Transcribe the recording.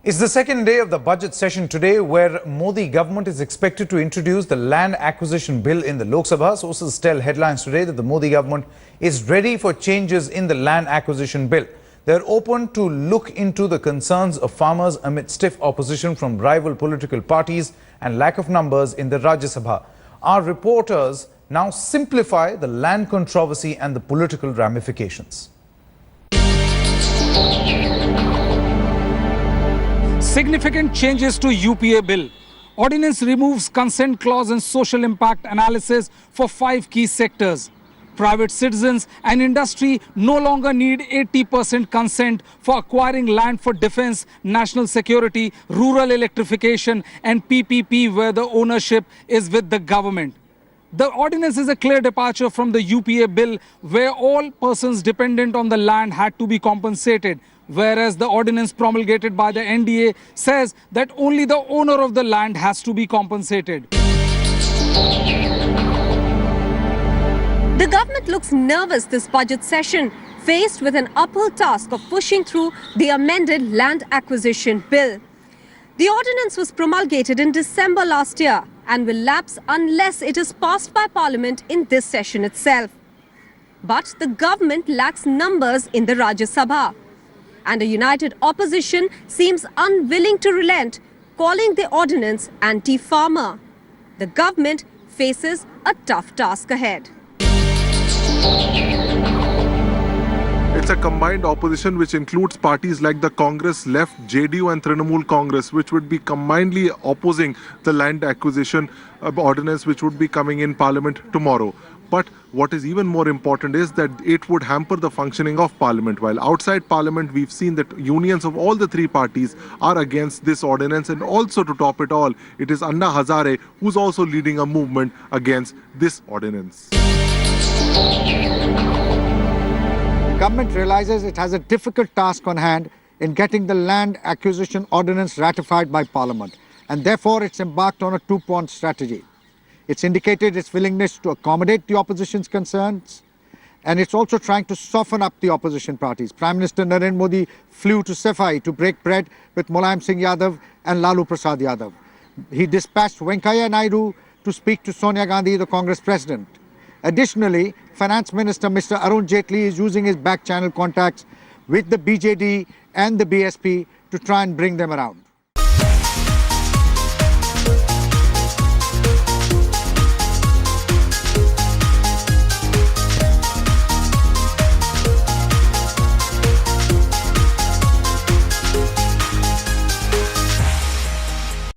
It's the second day of the budget session today, where Modi government is expected to introduce the land acquisition bill in the Lok Sabha. Sources tell headlines today that the Modi government is ready for changes in the land acquisition bill. They're open to look into the concerns of farmers amid stiff opposition from rival political parties and lack of numbers in the Rajya Sabha. Our reporters now simplify the land controversy and the political ramifications. Significant changes to UPA bill. Ordinance removes consent clause and social impact analysis for 5 key sectors. Private citizens and industry no longer need 80% consent for acquiring land for defense, national security, rural electrification and PPP, where the ownership is with the government. The ordinance is a clear departure from the UPA bill, where all persons dependent on the land had to be compensated, whereas the ordinance promulgated by the NDA says that only the owner of the land has to be compensated. The government looks nervous this budget session, faced with an uphill task of pushing through the amended land acquisition bill. The ordinance was promulgated in December last year and will lapse unless it is passed by Parliament in this session itself. But the government lacks numbers in the Rajya Sabha, and a united opposition seems unwilling to relent, calling the ordinance anti-farmer. The government faces a tough task ahead. It's a combined opposition which includes parties like the Congress, Left, JDU and Trinamool Congress, which would be combinedly opposing the land acquisition ordinance which would be coming in Parliament tomorrow. But what is even more important is that it would hamper the functioning of Parliament. While outside Parliament, we've seen that unions of all the 3 parties are against this ordinance. And also, to top it all, it is Anna Hazare who's also leading a movement against this ordinance. The government realizes it has a difficult task on hand in getting the land acquisition ordinance ratified by Parliament, and therefore it's embarked on a 2-pronged strategy. It's indicated its willingness to accommodate the opposition's concerns, and it's also trying to soften up the opposition parties. Prime Minister Narendra Modi flew to Safai to break bread with Mulayam Singh Yadav and Lalu Prasad Yadav. He dispatched Venkaiah Naidu to speak to Sonia Gandhi, the Congress President. Additionally, Finance Minister Mr. Arun Jaitley is using his back-channel contacts with the BJD and the BSP to try and bring them around.